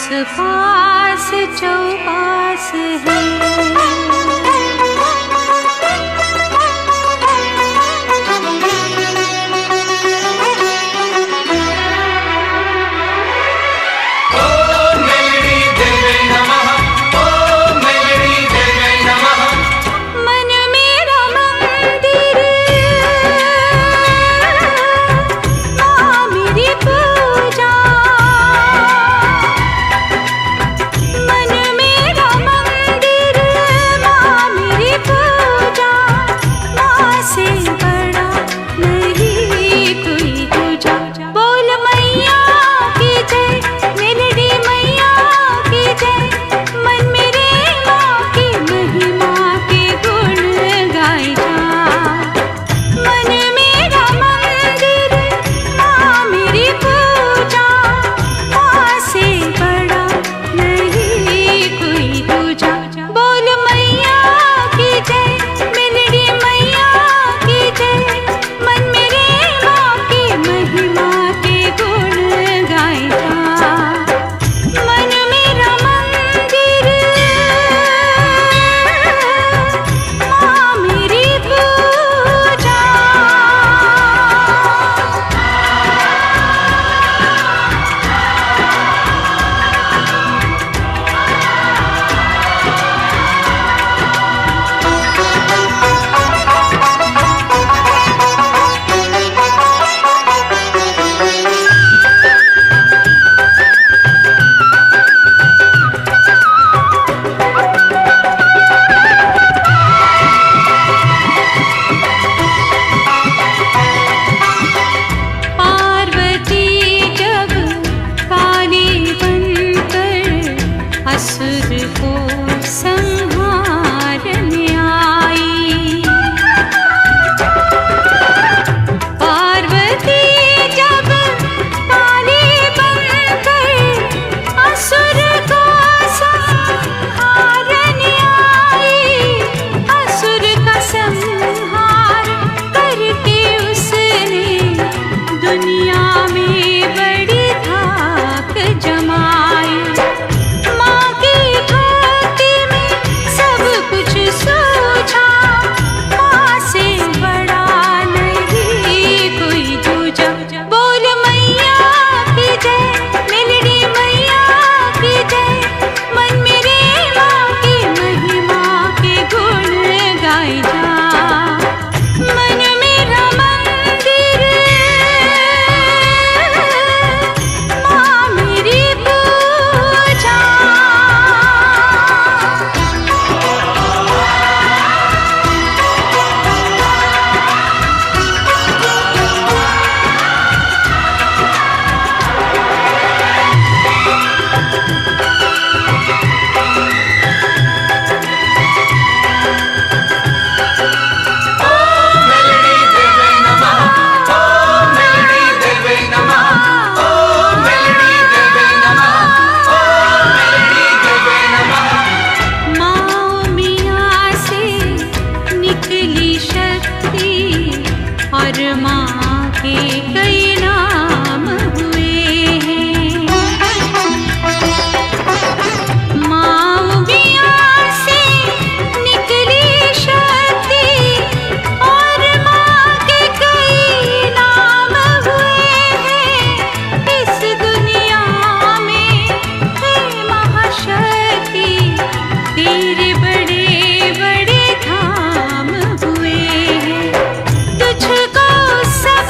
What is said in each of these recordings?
आस पास चौपास है। तुझको सब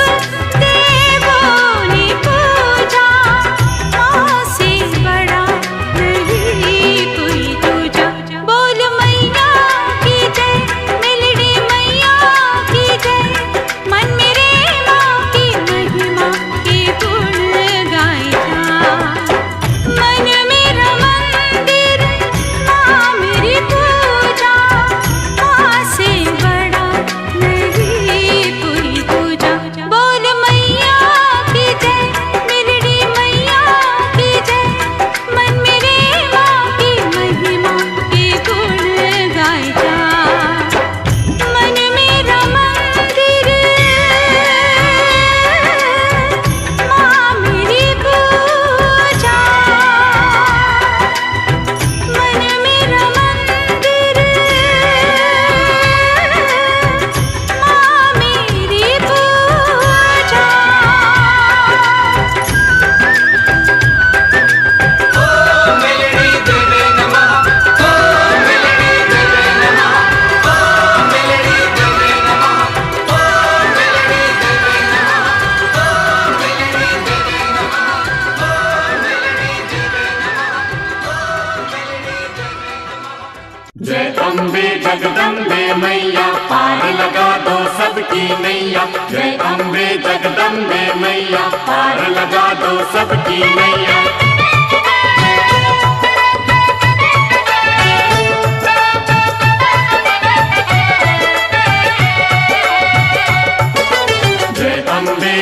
की नैया। जय अम्बे जगदम्बे मैया, पार लगा दो सबकी नैया।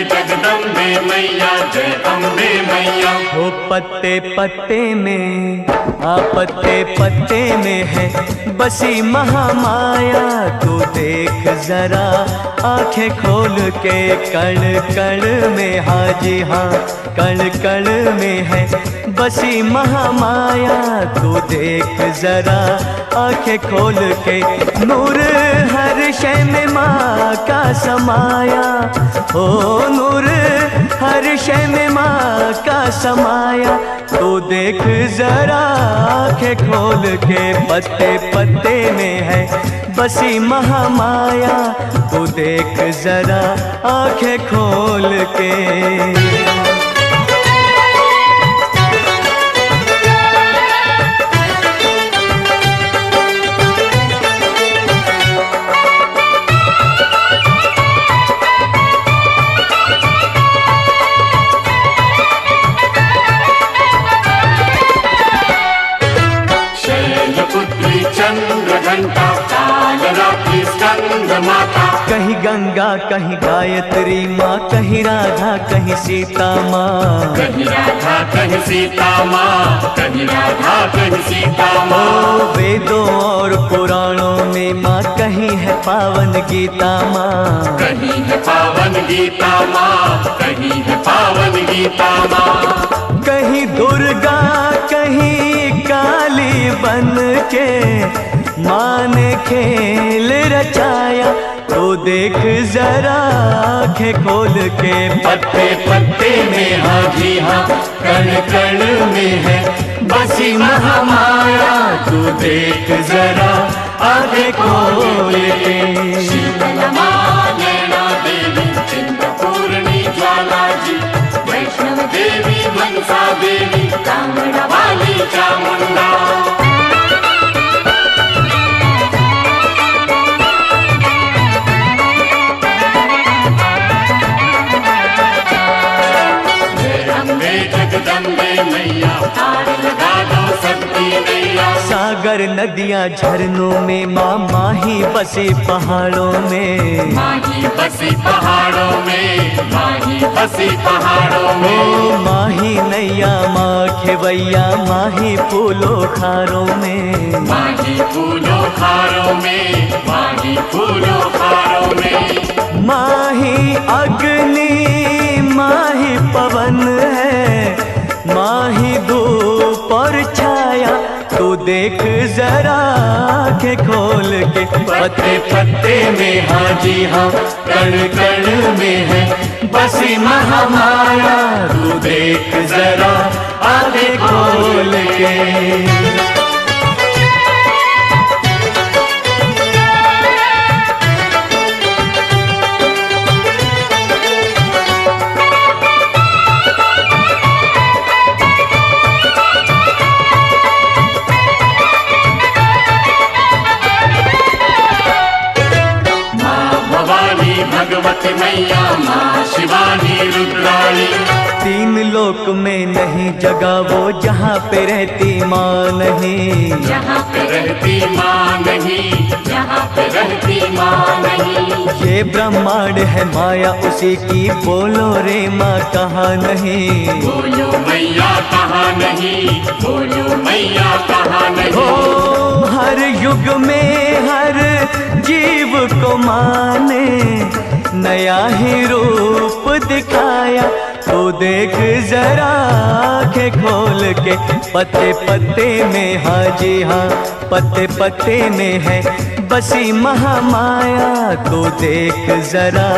जगदम्बे मैया, जय अम्बे मैया। हो पत्ते पत्ते में, पत्ते पत्ते में है बसी महामाया। तू देख जरा आंखें खोल के, कण कण में, हाँ जी हाँ, कण कण में है बसी महामाया। तू देख जरा आंखें खोल के, नूर हर शय में माँ का समाया। ओ नूर हर शय में माँ का समाया। तू देख जरा आंखें खोल के, पत्ते पत्ते में है बसी महामाया। तू देख जरा आंखें खोल के। चंद्रघंटा, कालरात्रि स्कंद माता। कहीं गंगा कहीं गायत्री माँ, कहीं राधा कहीं सीता माँ। कहीं राधा कहीं सीता माँ, कहीं राधा कहीं सीता माँ। वेदों और पुराणों में माँ कहीं है पावन गीता माँ। कहीं है पावन गीता माँ, कहीं है पावन गीता माँ। कहीं दुर्गा कहीं काली बन के माँ ने खेल रचाया। तो देख जरा आंखें खोल के, पत्ते पत्ते में, हाँ जी हाँ, कण कण में है बसी महामाया। तू देख जरा आंखें खोल के। शीतला नैना देवी, चिंतपूर्णी ज्वाला जी, वैष्णव देवी मनसा देवी, कांगड़ा वाली चामुंडा। जगदम्बे मैया, पार लगा दो सबकी नैया। सागर नदियाँ झरनों में माँ, माही बसी पहाड़ों में। माही बसी पहाड़ों में, माही बसी पहाड़ों में। माही नैया माँ खेवैया, माही फूलों खारों में। माही फूलों खारों में, माही फूलों खारों में। माही अग्नि माही पवन है, माही धूप और छाया। तू देख जरा आंखें खोल के, पत्ते पत्ते में, हाँ जी हाँ, कण कण में है बसी महामाया। तू देख जरा आंखें खोल के। भगवती मैया, माँ शिवानी रुद्राणी। तीन लोक में नहीं जगह वो, जहाँ पे रहती माँ नहीं। जहाँ पे रहती माँ नहीं, जहाँ पे रहती माँ नहीं। ये ब्रह्मांड है माया उसी की, बोलो रे माँ कहाँ नहीं। बोलो मैया कहाँ नहीं, बोलो मैया कहाँ नहीं। हो हर युग में हर जीव को माँ ने नया ही रूप दिखाया। तो देख जरा आंखें खोल के, पत्ते पत्ते में, हाँ जी हाँ, पत्ते पत्ते में है बसी महामाया। तो देख जरा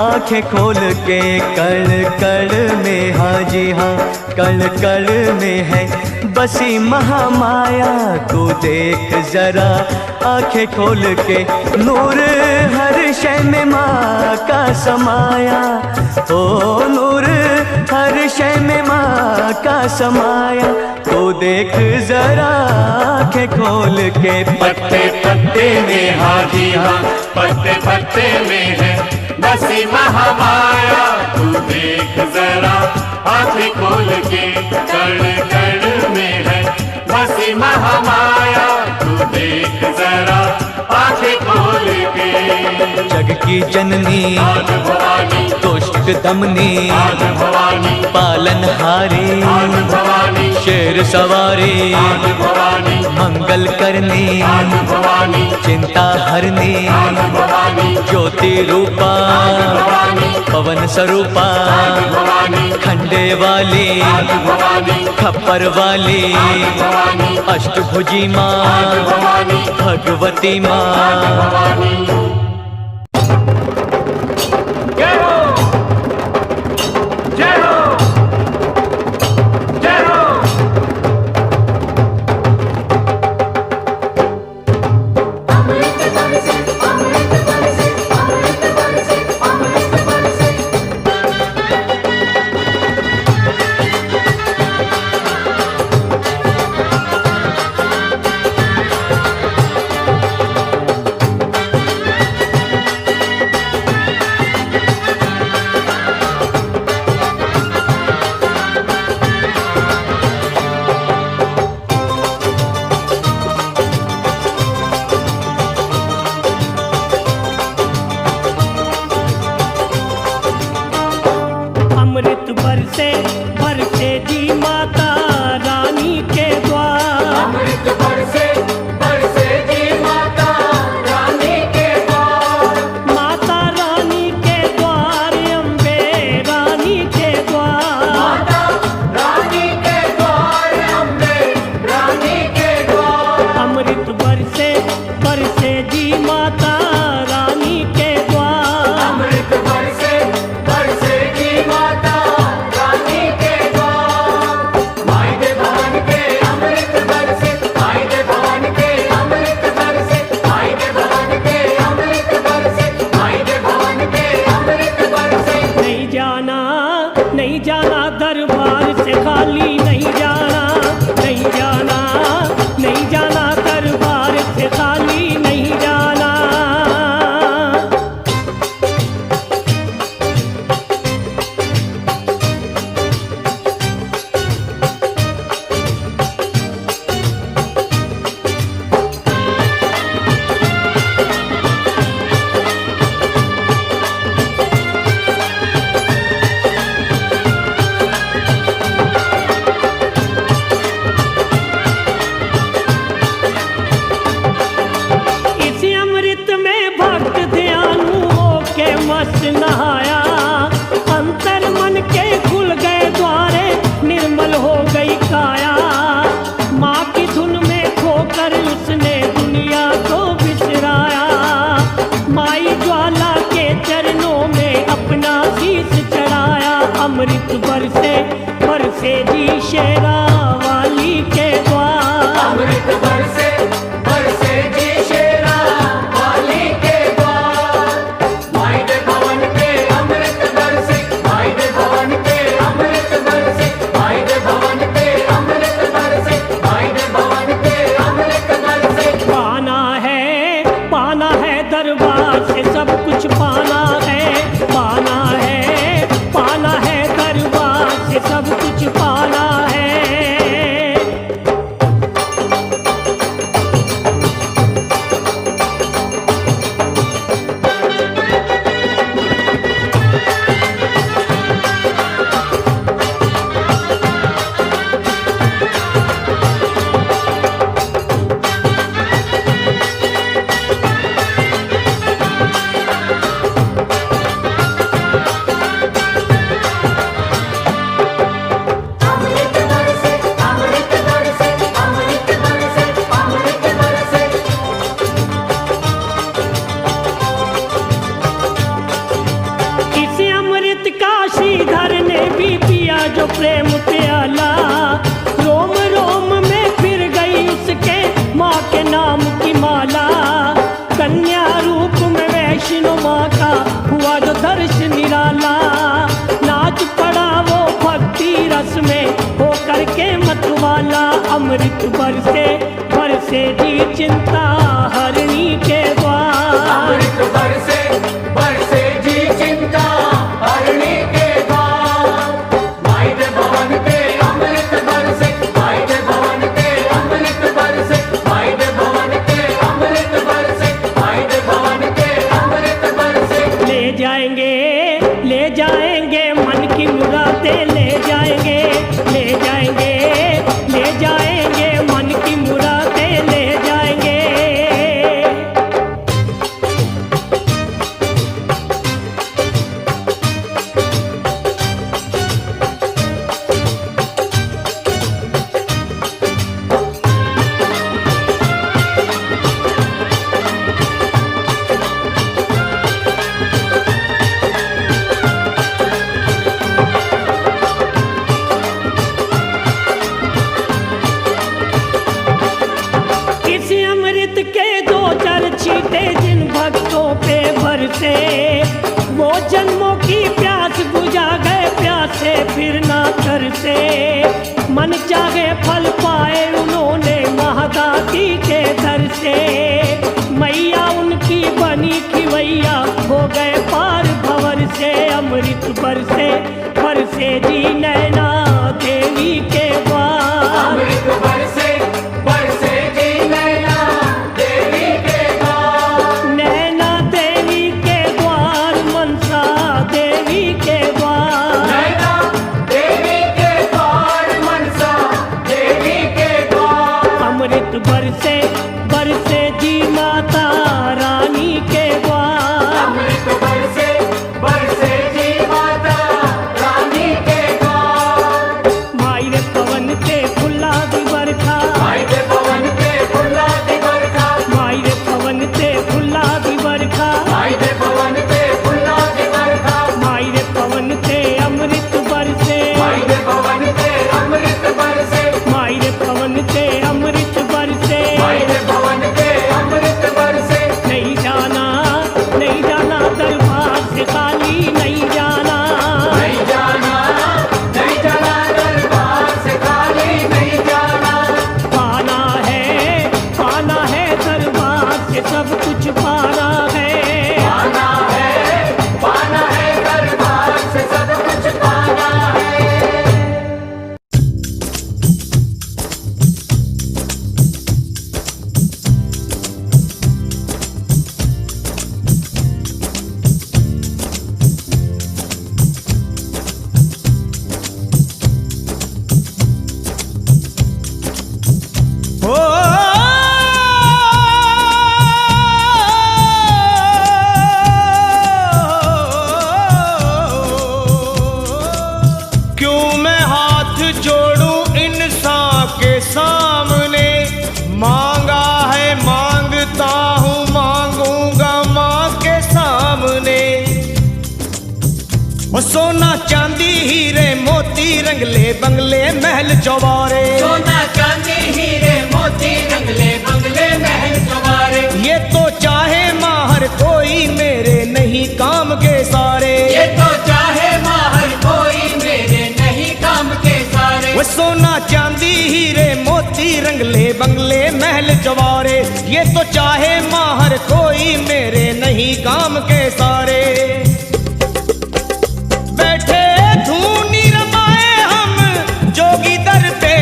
आंखें खोल के, कण कण में, हाँ जी हाँ, कण कण में है बसी महामाया। तो देख जरा आंखें खोल के, नूर हर शय में माँ का समाया। ओ नूर हर शय में माँ का समाया। तो देख जरा आंखें खोल के। पत्ते पत्ते में हाँ जी हाँ, पत्ते पत्ते में है बसी महामाया, तू देख जरा आंखें खोल के। कण कण में है बसी महामाया, तू देख जरा आंखें खोल के। जग की जननी आग भवानी, दुष्ट दमनी आग भवानी, पालनहारी आग भवानी, शेर सवारी आग भवानी, मंगल करनी आग भवानी, चिंता हरनी आग भवानी, ज्योति रूपा भवानी, पवन स्वरूपा आग भवानी, खंडे वाली आग भवानी, खप्पर वाली भवानी, अष्टभुजी माँ भवानी, भगवती माँ। भवानी। जय हो, जय हो, जय हो। अमृत बरसे, अमृत बरसे, अमृत बरसे, अमृत बरसे। अमृत बरसे बरसे जी माता रानी के द्वार। अमृत बरसे बरसे जी माता रानी के द्वार। माता रानी के द्वार, अम्बे रानी के द्वार। माता रानी के द्वार, अम्बे रानी के द्वार। अमृत बरसे बरसे जी माता रानी के द्वार। अमृत बरसे बरसे जी माता रानी के द्वार। माई दे भवन के अमृत बरसे, माई दे भवन के अमृत बरसे, माई दे भवन के अमृत बरसे, माई दे भवन के अमृत बरसे। नहीं जाना, नहीं जाना दरबार से खाली, नहीं जाना, नहीं जाना, नहीं जाना दरबार से खाली, नहीं जाना। इस अमृत में भक्त ध्यानु होके मस्त नहाया। अंतर मन के खुल गए द्वारे, निर्मल हो गई काया। माँ की धुन में खोकर उसने दुनिया को बिसराया। माई ज्वाला के चरणों में अपना शीश चढ़ाया। अमृत बरसे बरसे जी शेरा वाली के द्वार। अमृत बरसे बरसे जी शेरा वाली के द्वार। माई दे भवन के अमृत बरसे, माई दे भवन के अमृत बरसे, माई दे भवन के अमृत बरसे, माई दे भवन के अमृत बरसे। पाना है दरबार से सब कुछ पाना है। पाना है दरबार से सब कुछ पाना है। जो प्रेम प्याला रोम रोम में फिर गई उसके माँ के नाम की माला। कन्या रूप में वैष्णो माँ का हुआ जो दर्श निराला। नाच पड़ा वो भक्ति रस में होकर के मतवाला। अमृत बरसे बरसे जी चिंता हरणी के द्वार। अमृत बरसे बरसे जी चिंता हरणी के द्वार। माई के भवन पे अमृत बरसे, माई के भवन पे अमृत बरसे, माई के भवन पे अमृत बरसे, माई के भवन पे अमृत बरसे। ले जाएंगे मन की मुरादें ले जाएंगे, ले जाएंगे, ले जाएंगे मन की मुरादें ले जाएंगे। इस अमृत के दो चार छींटे जिन भक्तों पे बरसे, वो जन्मों की प्यास बुझा गए, प्यासे फिर ना तरसे। मन चाहे फल पाए उन्होंने महादाती के दर से। मैया उनकी बनी खिवैया हो गए पार भंवर से। अमृत बरसे बरसे जी नैना देवी के द्वार। अमृत बरसे बरसे जी नैना देवी के द्वार। नैना देवी के द्वार, मनसा देवी के द्वार। नैना देवी के द्वार, मनसा देवी के द्वार। अमृत बरसे बरसे जी माता रानी के द्वार। अमृत बरसे बरसे जी माता रानी के द्वार। माई रे पवन ते फुल्ला दी बरखा, माई के भवन पे फुल्ला दी बरखा, माई रे पवन ते फुल्ला दी बरखा। माई के भवन पे फुल्ला दी बरखा, माई रे पवन ते अमृत बरसे, माई के भवन पे अमृत बरसे, माई रे पवन ते अमृत बरसे। माई के भवन पे अमृत बरसे। नहीं जाना, नहीं जाना दरबार से खाली नहीं जाना। नहीं जाना, नहीं जाना दरबार से खाली नहीं जाना। पाना है दरबार से सब कुछ पाना है। पाना है दरबार से सब कुछ पाना है। क्यों मैं हाथ जोड़ूं इंसान के सामने। मांगा है मांगता हूँ, मांगूंगा माँ के सामने। वो सोना चांदी हीरे मोती रंगले बंगले महल चौबारे। सोना चांदी हीरे मोती रंगले बंगले महल चौबारे। ये तो चाहे माहर कोई मेरे नहीं काम के सारे। ये तो चाहे माहर कोई मेरे नहीं काम के सारे। वो सोना चांदी हीरे मोती रंगले बंगले महल चौबारे। ये तो चाहे माहर कोई मेरे नहीं काम के सारे। बैठे धूनी रमाए हम जोगी दर पे,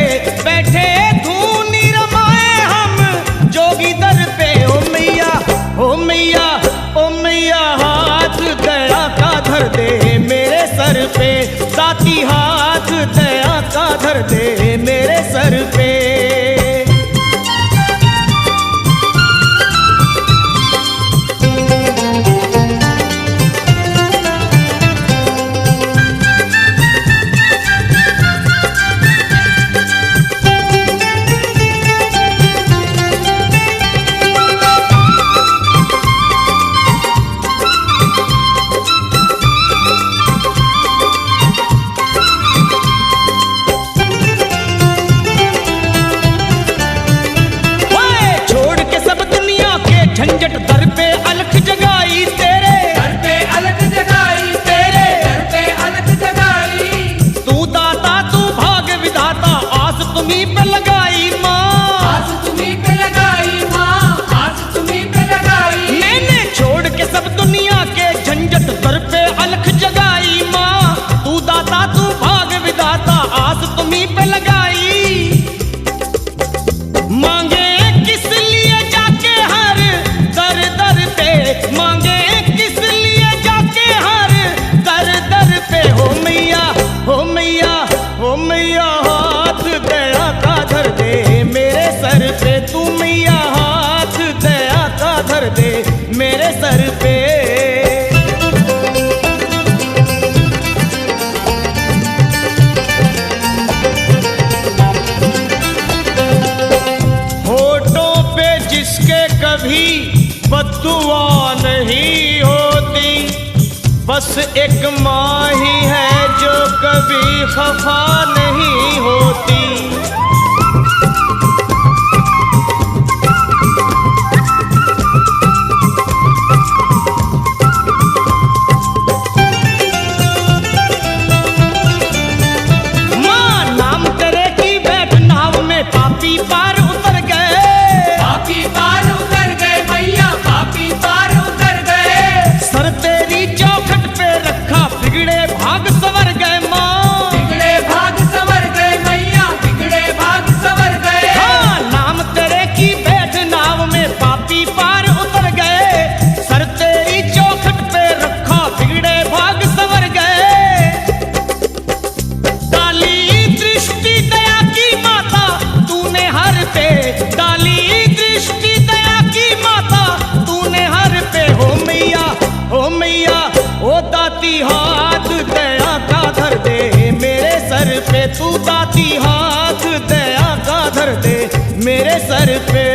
बैठे धूनी रमाए हम जोगी दर पे। ओ मैया ओ मैया ओ मैया हाथ दया का धर दे मेरे सर पे। साथी हाथ दया का धर दे मेरे सर पे। धर दे मेरे सर पे। होठों पे जिसके कभी बद्दुआ नहीं होती, बस एक माँ ही है जो कभी खफा नहीं होती। माँ नाम तेरे की बैठ नाव में पापी पार उतर गए, पापी पार उतर गए मैया, पापी पार उतर गए। सर तेरी चौखट पे रखा बिगड़े भाग सवर गए माँ, बिगड़े भाग संवर गए मैया, बिगड़े भाग संवर गए। हाँ नाम तेरे की बैठ नाव में पापी पार उतर गए, सर तेरी चौखट पे रखा बिगड़े भाग सवर गए। डाली दृष्टि दया की माता तूने हर पे, डाली दृष्टि दया की माता तूने हर पे। हो मैया, हो मैया, ओ दाती हाथ दया का धर दे मेरे सर पे, तू दाती हाथ दया का धर दे मेरे सर पे।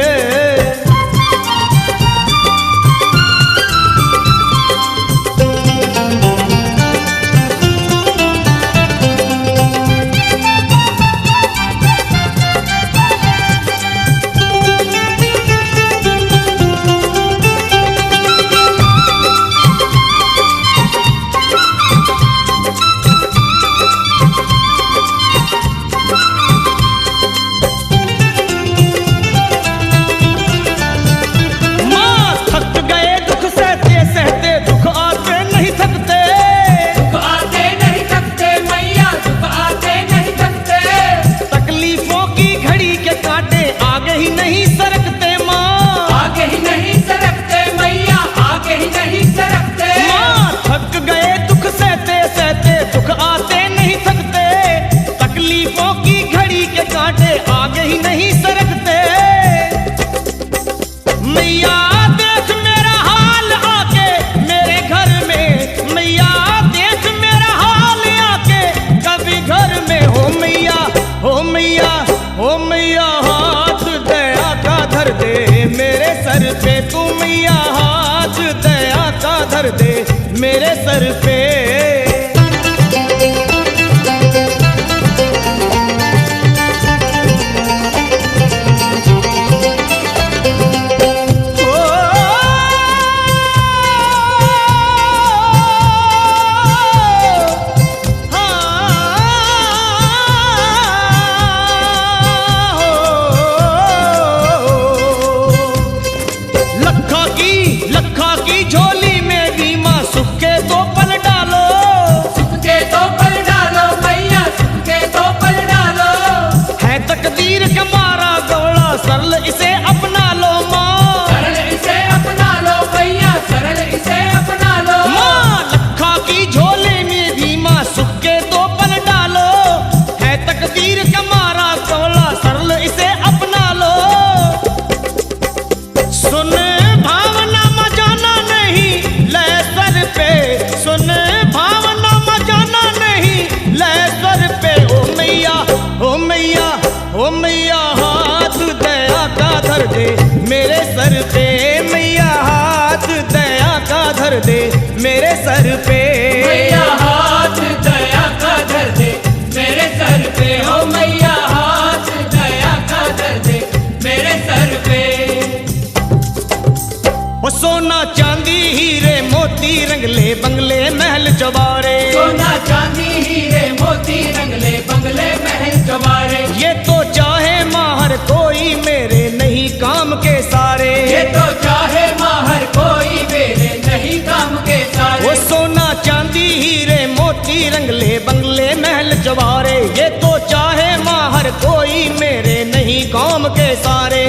माँ थक गए दुख सहते सहते, दुख आते नहीं थकते, दुख आते नहीं थकते मैया, दुख आते नहीं थकते। तकलीफों की घड़ी के कांटे आगे ही नहीं सरकते माँ, आगे ही नहीं सरकते मैया, आगे ही नहीं सरकते। माँ थक गए दुख सहते सहते, दुख आते नहीं थकते, तकलीफों की घड़ी के कांटे आगे ही नहीं सरकते। मैया देख मेरा हाल आके मेरे घर में, मैया देख मेरा हाल आके कभी घर में। हो मैया, हो मैया, हो मैया, हाथ दया का धर दे मेरे सर पे, तू मैया हाथ दया का धर दे मेरे सर पे। लखा की झोली में भी माँ सुख के दो पल डालो, सुख के दो पल डालो मैया, सुख के दो पल डालो। है तकदीर का मारा गौड़ा सरल इसे अपना लो माँ, सरल इसे अपना लो मैया, सरल इसे अपना लो। माँ लखा की झोली में भी माँ सुख के दो पल डालो, है तकदीर का मारा गौड़ा सरल इसे अपना लो। सुन भावना मजाना नहीं ले सर पे, सुन भावना मजाना नहीं ले सर पे। ओ मैया, ओ मैया, ओ मैया, हाथ दया का धर दे मेरे सर पे, मैया हाथ दया का धर दे मेरे सर पे। मैया हाथ दया का धर दे मेरे सर पे, हो मैया हाथ दया का धर दे मेरे सर पे। ओ सोना चांदी हीरे मोती रंगले बंगले महल चौबारे, सोना चांदी हीरे मोती रंगले बंगले महल चौबारे। ये तो चाहे माहर कोई मेरे नहीं काम के सारे, ये तो चाहे माहर कोई मेरे नहीं काम के सारे। वो सोना चांदी हीरे मोती रंगले बंगले महल चौबारे, ये तो चाहे माहर कोई मेरे नहीं काम के सारे।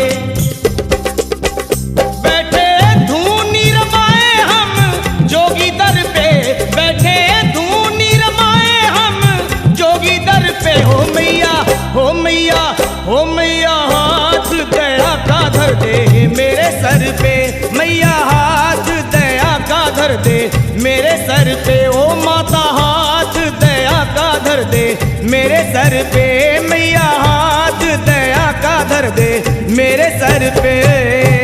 बैठे धूनी रमाए हम जोगी दर पे, बैठे धूनी रमाए हम जोगी दर पे। हो मैया, हो मैया, हो मैया, हाथ दया का धर दे मेरे सर पे मैया हाथ दया का धर दे मेरे सर पे ओ माता हाथ दया का धर दे मेरे सर पे मैया हाथ दया का धर दे मेरे सर पे